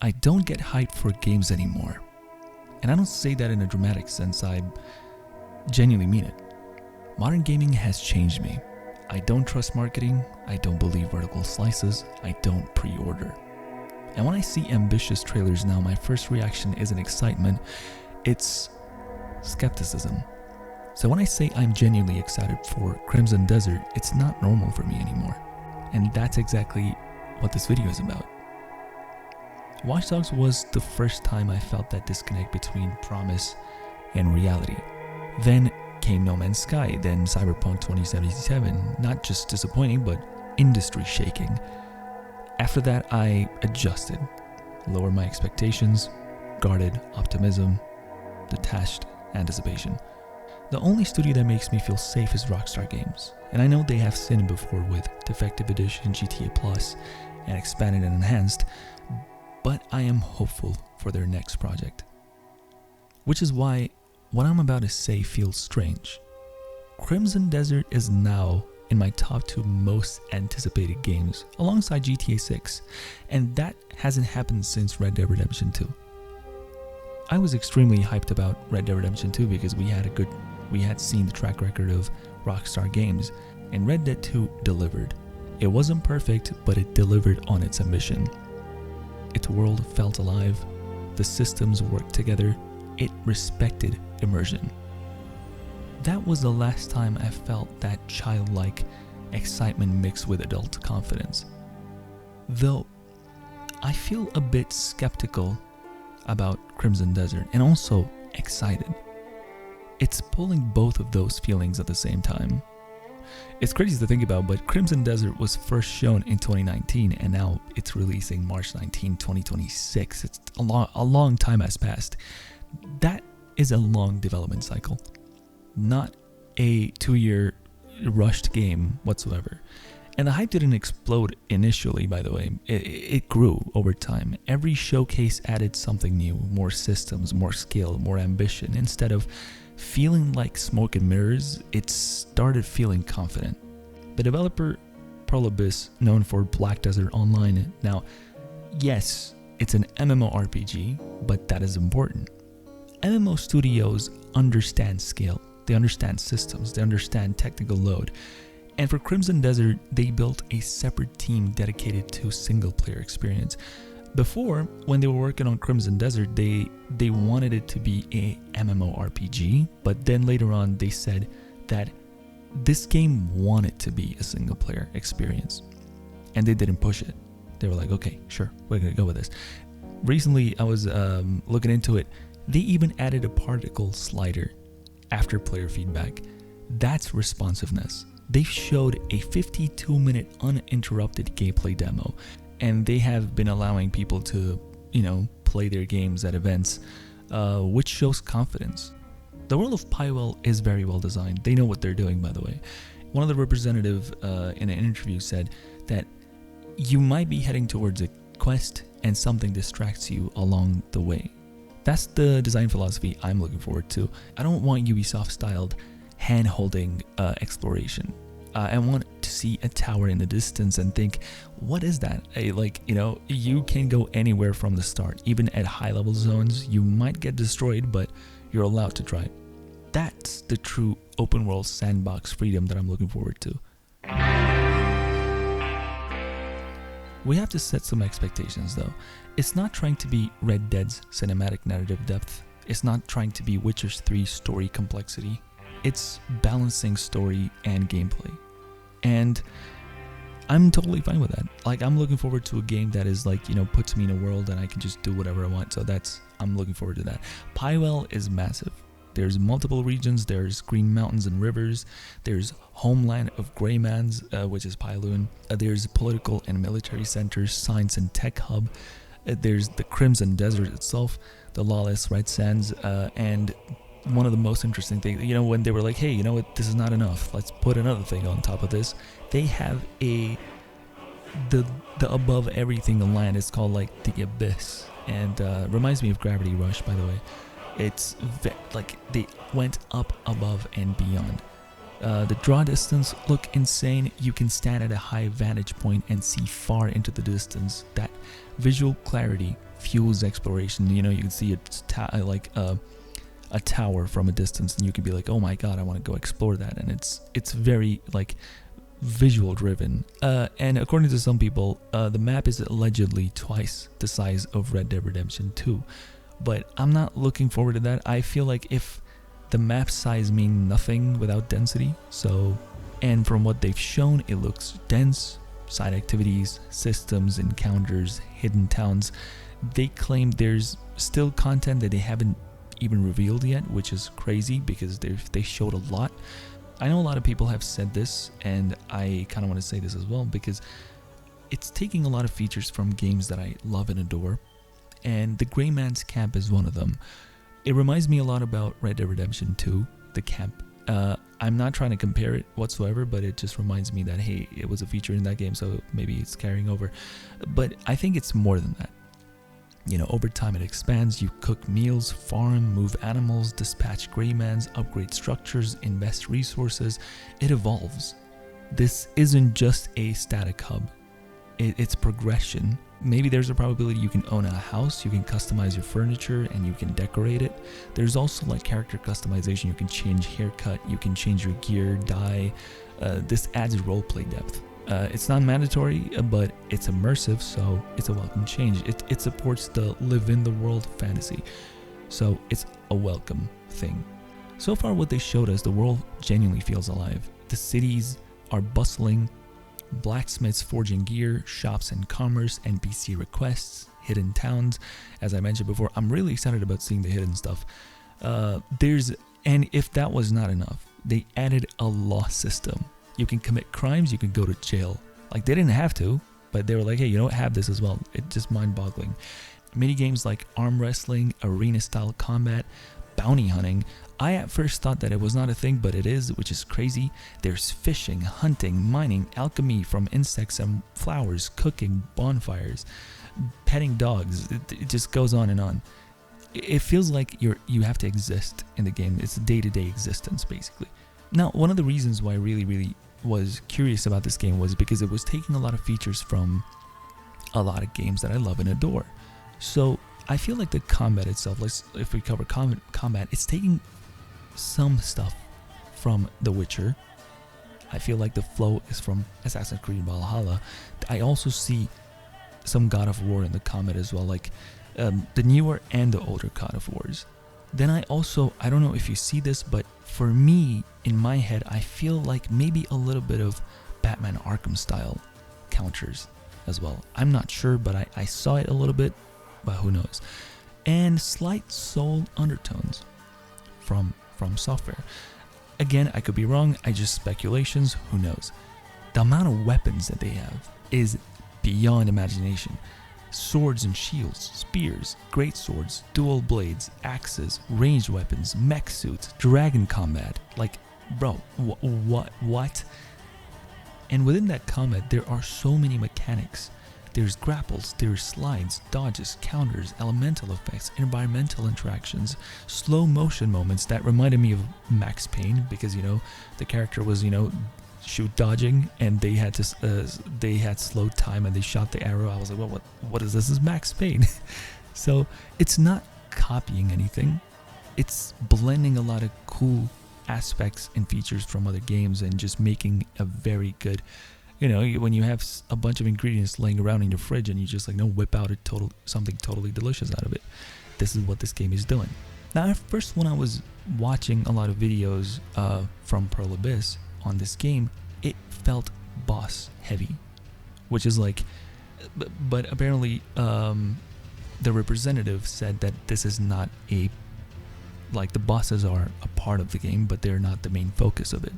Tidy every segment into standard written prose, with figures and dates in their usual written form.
I don't get hyped for games anymore. And I don't say that in a dramatic sense, I genuinely mean it. Modern gaming has changed me. I don't trust marketing, I don't believe vertical slices, I don't pre-order. And when I see ambitious trailers now, my first reaction isn't excitement, it's skepticism. So when I say I'm genuinely excited for Crimson Desert, it's not normal for me anymore. And that's exactly what this video is about. Watch Dogs was the first time I felt that disconnect between promise and reality. Then came No Man's Sky, then Cyberpunk 2077, not just disappointing, but industry shaking. After that, I adjusted, lowered my expectations, guarded optimism, detached anticipation. The only studio that makes me feel safe is Rockstar Games, and I know they have sinned before with Defective Edition, GTA Plus, and Expanded and Enhanced, but I am hopeful for their next project. Which is why what I'm about to say feels strange. Crimson Desert is now in my top 2 most anticipated games, alongside GTA 6, and that hasn't happened since Red Dead Redemption 2. I was extremely hyped about Red Dead Redemption 2 because we had seen the track record of Rockstar Games, and Red Dead 2 delivered. It wasn't perfect, but it delivered on its ambition. Its world felt alive, the systems worked together, it respected immersion. That was the last time I felt that childlike excitement mixed with adult confidence. Though, I feel a bit skeptical about Crimson Desert and also excited. It's pulling both of those feelings at the same time. It's crazy to think about, but Crimson Desert was first shown in 2019 and now it's releasing March 19, 2026. It's a long time has passed. That is a long development cycle. Not a 2-year rushed game whatsoever. And the hype didn't explode initially, by the way. It grew over time. Every showcase added something new, more systems, more skill, more ambition. Instead of feeling like smoke and mirrors, it started feeling confident. The developer Pearl Abyss, known for Black Desert Online, now, yes, it's an MMORPG, but that is important. MMO studios understand scale, they understand systems, they understand technical load. And for Crimson Desert, they built a separate team dedicated to single-player experience. Before, when they were working on Crimson Desert, they wanted it to be a MMORPG, but then later on they said that this game wanted to be a single-player experience, and they didn't push it. They were like, okay, sure, we're gonna go with this. Recently, I was looking into it. They even added a particle slider after player feedback. That's responsiveness. They showed a 52-minute uninterrupted gameplay demo, and they have been allowing people to, play their games at events, which shows confidence. The world of Pywell is very well designed. They know what they're doing, by the way. One of the representatives in an interview said that you might be heading towards a quest and something distracts you along the way. That's the design philosophy I'm looking forward to. I don't want Ubisoft-styled hand-holding exploration. I want to see a tower in the distance and think, what is that? You can go anywhere from the start. Even at high-level zones, you might get destroyed, but you're allowed to try. That's the true open-world sandbox freedom that I'm looking forward to. We have to set some expectations though. It's not trying to be Red Dead's cinematic narrative depth. It's not trying to be Witcher 3's story complexity. It's balancing story and gameplay. And I'm totally fine with that. I'm looking forward to a game that is puts me in a world and I can just do whatever I want. So I'm looking forward to that. Pywell is massive. There's multiple regions, there's green mountains and rivers, there's homeland of Greymans, which is Pyloon, there's political and military centers, science and tech hub, there's the Crimson Desert itself, the lawless Red Sands, and one of the most interesting things, when they were like, hey, this is not enough, let's put another thing on top of this, they have the above everything land is called the Abyss, and reminds me of Gravity Rush, by the way. It's they went up above and beyond. The draw distance look insane. You can stand at a high vantage point and see far into the distance. That visual clarity fuels exploration. You know, you can see a tower from a distance, and you could be like, oh my god, I want to go explore that. And it's very like visual driven, and according to some people, the map is allegedly twice the size of Red Dead Redemption 2, but I'm not looking forward to that. I feel like if the map size mean nothing without density, and from what they've shown, it looks dense. Side activities, systems, encounters, hidden towns. They claim there's still content that they haven't even revealed yet, which is crazy because they showed a lot. I know a lot of people have said this, and I kind of want to say this as well, because it's taking a lot of features from games that I love and adore, and the Gray Man's Camp is one of them. It reminds me a lot about Red Dead Redemption 2, the camp. I'm not trying to compare it whatsoever, but it just reminds me that, hey, it was a feature in that game, so maybe it's carrying over. But I think it's more than that. You know, over time it expands. You cook meals, farm, move animals, dispatch greymans, upgrade structures, invest resources. It evolves. This isn't just a static hub. It's progression. Maybe there's a probability you can own a house, you can customize your furniture, and you can decorate it. There's also like character customization. You can change haircut, you can change your gear, dye. This adds roleplay depth. It's not mandatory, but it's immersive, so it's a welcome change. It supports the live in the world fantasy, so it's a welcome thing. So far what they showed us, the world genuinely feels alive. The cities are bustling, blacksmiths forging gear, shops and commerce, NPC requests, hidden towns. As I mentioned before, I'm really excited about seeing the hidden stuff. And if that was not enough, they added a law system. You can commit crimes, you can go to jail. Like, they didn't have to, but they were like, hey, you don't have this as well. It's just mind-boggling. Mini games like arm wrestling, arena-style combat, bounty hunting. I at first thought that it was not a thing, but it is, which is crazy. There's fishing, hunting, mining, alchemy from insects and flowers, cooking, bonfires, petting dogs. It just goes on and on. It feels like you have to exist in the game. It's a day-to-day existence, basically. Now, one of the reasons why I really was curious about this game was because it was taking a lot of features from a lot of games that I love and adore. So I feel like the combat itself, if we cover combat, it's taking some stuff from The Witcher. I feel like the flow is from Assassin's Creed Valhalla. I also see some God of War in the combat as well, like the newer and the older God of Wars. Then I don't know if you see this, but for me, in my head, I feel like maybe a little bit of Batman Arkham style counters as well. I'm not sure, but I saw it a little bit, but who knows. And slight soul undertones from Software. Again, I could be wrong, just speculations, who knows. The amount of weapons that they have is beyond imagination. Swords and shields, spears, great swords, dual blades, axes, ranged weapons, mech suits, dragon combat. Like, bro, what? And within that combat, there are so many mechanics. There's grapples, there's slides, dodges, counters, elemental effects, environmental interactions, slow motion moments that reminded me of Max Payne, because, you know, the character was, you know, shoot dodging, and they had slow time and they shot the arrow. I was like, well, what is this? This is Max Payne. So it's not copying anything. It's blending a lot of cool aspects and features from other games and just making a very good, you know, when you have a bunch of ingredients laying around in your fridge and you just like, no, whip out something totally delicious out of it. This is what this game is doing. Now, at first, when I was watching a lot of videos from Pearl Abyss on this game, it felt boss heavy, which is like, but apparently the representative said that this is not like the bosses are a part of the game, but they're not the main focus of it,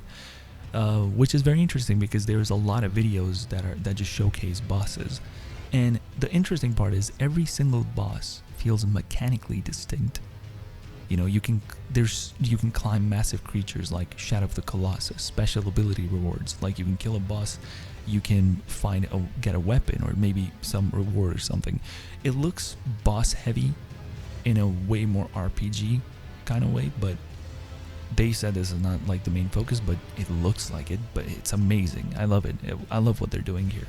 which is very interesting because there's a lot of videos that just showcase bosses, and the interesting part is every single boss feels mechanically distinct. You know, you can climb massive creatures like Shadow of the Colossus, special ability rewards, like you can kill a boss, you can get a weapon or maybe some reward or something. It looks boss heavy in a way more RPG kind of way, but they said this is not like the main focus, but it looks like it, but it's amazing. I love it. I love what they're doing here.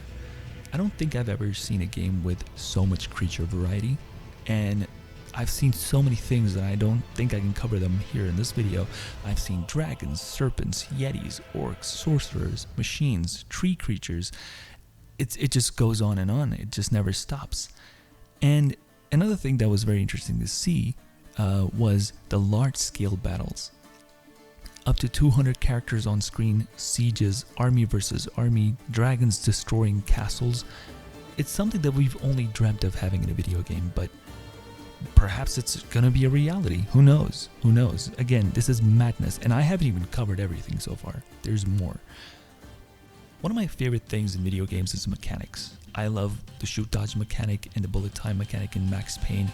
I don't think I've ever seen a game with so much creature variety. And I've seen so many things that I don't think I can cover them here in this video. I've seen dragons, serpents, yetis, orcs, sorcerers, machines, tree creatures. It just goes on and on. It just never stops. And another thing that was very interesting to see was the large-scale battles. Up to 200 characters on screen, sieges, army versus army, dragons destroying castles. It's something that we've only dreamt of having in a video game, but perhaps it's gonna be a reality. Who knows? Who knows? Again, this is madness, and I haven't even covered everything so far. There's more. One of my favorite things in video games is mechanics. I love the shoot dodge mechanic and the bullet time mechanic in Max Payne.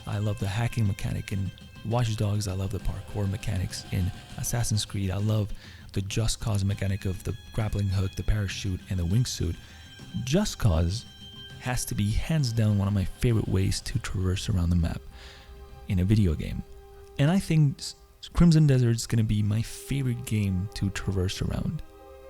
I love the hacking mechanic in Watch Dogs. I love the parkour mechanics in Assassin's Creed. I love the Just Cause mechanic of the grappling hook, the parachute, and the wingsuit. Just Cause has to be hands down one of my favorite ways to traverse around the map in a video game. And I think Crimson Desert is going to be my favorite game to traverse around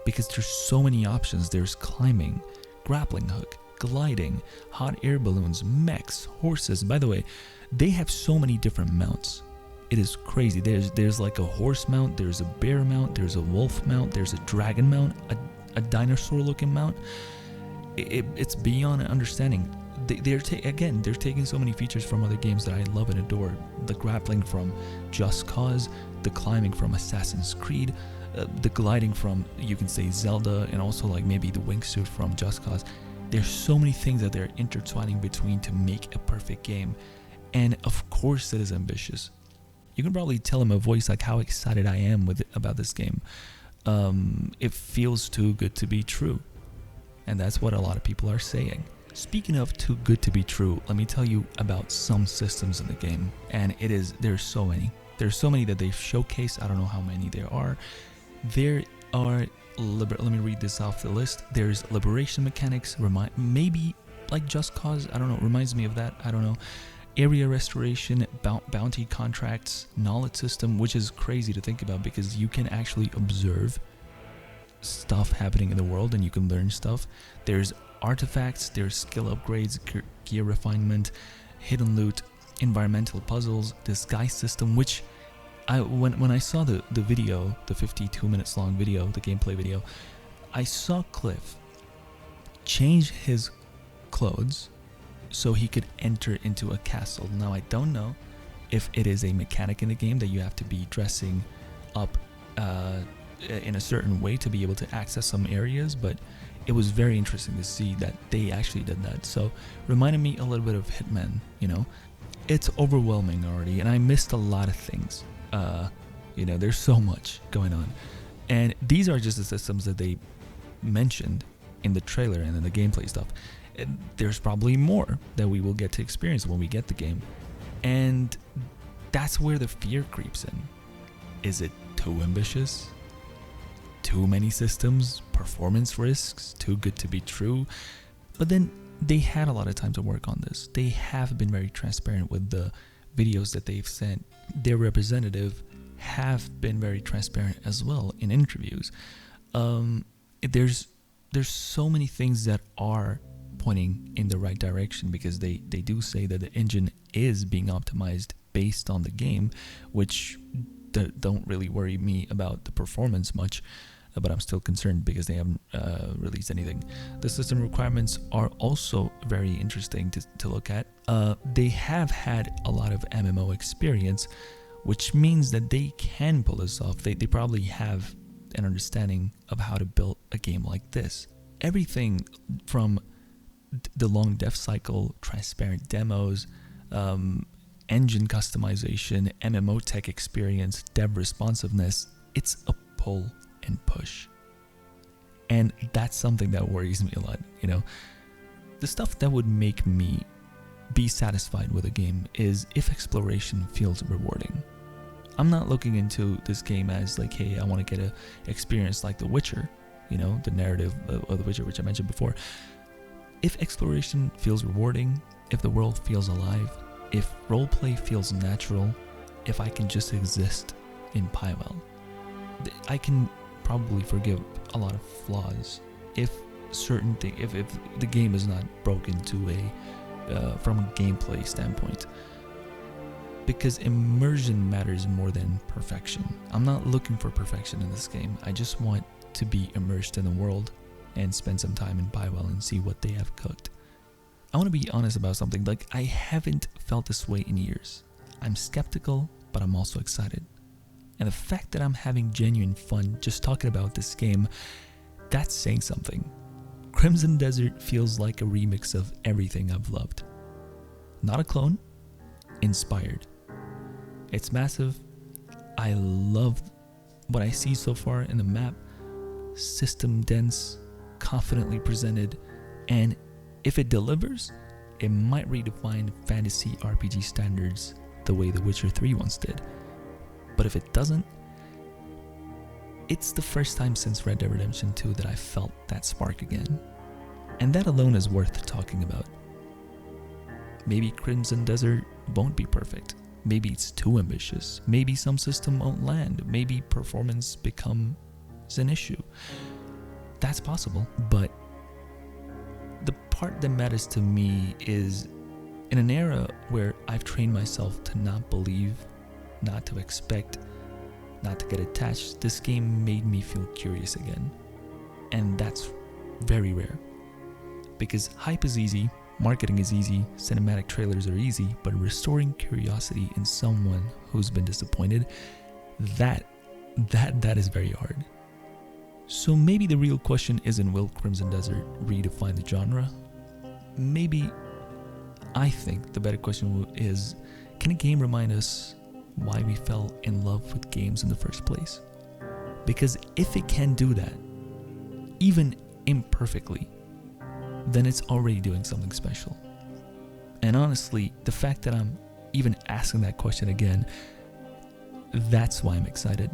because there's so many options. There's climbing, grappling hook, gliding, hot air balloons, mechs, horses. By the way, they have so many different mounts. It is crazy. There's like a horse mount, there's a bear mount, there's a wolf mount, there's a dragon mount, a dinosaur looking mount. It's beyond understanding. They're taking so many features from other games that I love and adore. The grappling from Just Cause, the climbing from Assassin's Creed, the gliding from, you can say, Zelda, and also like maybe the wingsuit from Just Cause. There's so many things that they're intertwining between to make a perfect game. And of course it is ambitious. You can probably tell in my voice like how excited I am about this game. It feels too good to be true. And that's what a lot of people are saying. Speaking of too good to be true, let me tell you about some systems in the game. And there's so many. There's so many that they've showcased. I don't know how many there are. There are, let me read this off the list. There's liberation mechanics, maybe like Just Cause, I don't know, reminds me of that, I don't know. Area restoration, bounty contracts, knowledge system, which is crazy to think about because you can actually observe stuff happening in the world and you can learn stuff. There's artifacts, there's skill upgrades, gear refinement, hidden loot, environmental puzzles, disguise system, which when I saw the video, the 52 minutes long video, the gameplay video, I saw Cliff change his clothes so he could enter into a castle. Now I don't know if it is a mechanic in the game that you have to be dressing up in a certain way to be able to access some areas, but it was very interesting to see that they actually did that. So reminded me a little bit of Hitman, you know. It's overwhelming already, and I missed a lot of things. You know, there's so much going on. And these are just the systems that they mentioned in the trailer and in the gameplay stuff. And there's probably more that we will get to experience when we get the game. And that's where the fear creeps in. Is it too ambitious? Too many systems? Performance risks? Too good to be true? But then they had a lot of time to work on this. They have been very transparent with the videos that they've sent. Their representative have been very transparent as well in interviews. There's so many things that are pointing in the right direction because they do say that the engine is being optimized based on the game, which don't really worry me about the performance much, but I'm still concerned because they haven't released anything. The system requirements are also very interesting to look at. They have had a lot of MMO experience, which means that they can pull this off. They probably have an understanding of how to build a game like this. Everything from the long dev cycle, transparent demos, engine customization, MMO tech experience, dev responsiveness, it's a pull and push. And that's something that worries me a lot, you know. The stuff that would make me be satisfied with a game is if exploration feels rewarding. I'm not looking into this game as like, hey, I want to get a experience like The Witcher, you know, the narrative of The Witcher, which I mentioned before. If exploration feels rewarding, if the world feels alive, if roleplay feels natural, if I can just exist in Pywell, I can probably forgive a lot of flaws. If certain thing, if the game is not broken to a from a gameplay standpoint. Because immersion matters more than perfection. I'm not looking for perfection in this game. I just want to be immersed in the world and spend some time in Bywell and see what they have cooked. I want to be honest about something. Like, I haven't felt this way in years. I'm skeptical, but I'm also excited. And the fact that I'm having genuine fun just talking about this game, that's saying something. Crimson Desert feels like a remix of everything I've loved. Not a clone, inspired. It's massive. I love what I see so far in the map. System dense, confidently presented, and if it delivers, it might redefine fantasy RPG standards the way The Witcher 3 once did. But if it doesn't, it's the first time since Red Dead Redemption 2 that I felt that spark again. And that alone is worth talking about. Maybe Crimson Desert won't be perfect. Maybe it's too ambitious. Maybe some system won't land. Maybe performance becomes an issue. That's possible. But the part that matters to me is, in an era where I've trained myself to not believe, not to expect, not to get attached, this game made me feel curious again. And that's very rare. Because hype is easy, marketing is easy, cinematic trailers are easy, but restoring curiosity in someone who's been disappointed, that is very hard. So maybe the real question isn't, will Crimson Desert redefine the genre? Maybe, I think the better question is, can a game remind us why we fell in love with games in the first place? Because if it can do that, even imperfectly, then it's already doing something special. And honestly, the fact that I'm even asking that question again, that's why I'm excited.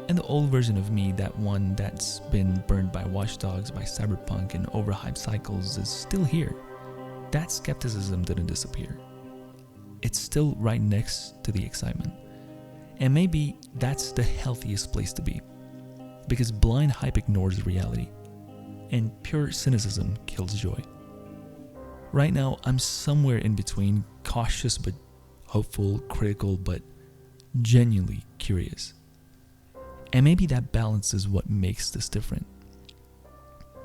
And the old version of me, that one that's been burned by Watch Dogs, by Cyberpunk, and overhyped cycles, is still here. That skepticism didn't disappear. It's still right next to the excitement. And maybe that's the healthiest place to be. Because blind hype ignores reality, and pure cynicism kills joy. Right now, I'm somewhere in between, cautious but hopeful, critical but genuinely curious. And maybe that balance is what makes this different.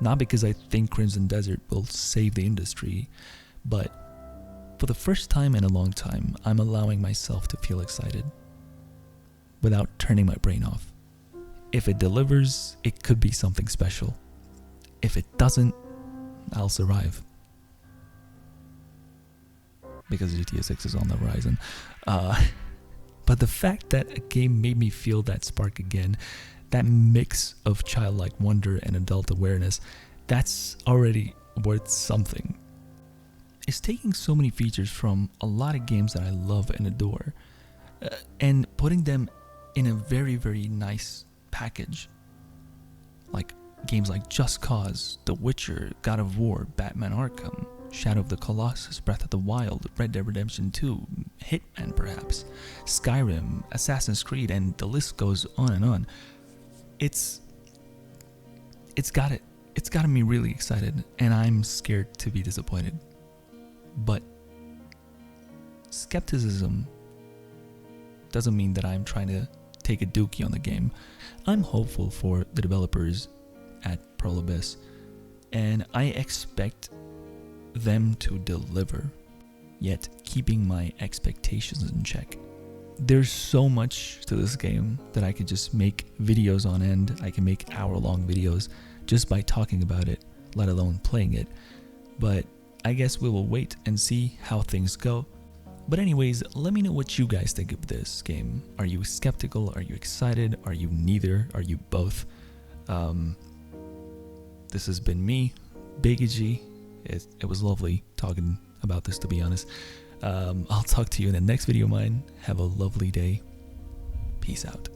Not because I think Crimson Desert will save the industry, but for the first time in a long time, I'm allowing myself to feel excited without turning my brain off. If it delivers, it could be something special. If it doesn't, I'll survive. Because GTA 6 is on the horizon. But the fact that a game made me feel that spark again, that mix of childlike wonder and adult awareness, that's already worth something. It's taking so many features from a lot of games that I love and adore, and putting them in a very, very nice package. Like games like Just Cause, The Witcher, God of War, Batman Arkham, Shadow of the Colossus, Breath of the Wild, Red Dead Redemption 2, Hitman perhaps, Skyrim, Assassin's Creed, and the list goes on and on. It's gotten me really excited, and I'm scared to be disappointed. But skepticism doesn't mean that I'm trying to take a dookie on the game. I'm hopeful for the developers at Pearl Abyss, and I expect them to deliver, yet keeping my expectations in check. There's so much to this game that I could just make videos on end. I can make hour-long videos just by talking about it, let alone playing it. But I guess we will wait and see how things go. But anyways, let me know what you guys think of this game. Are you skeptical? Are you excited? Are you neither? Are you both? This has been me, Big G. It was lovely talking about this, to be honest. I'll talk to you in the next video of mine. Have a lovely day. Peace out.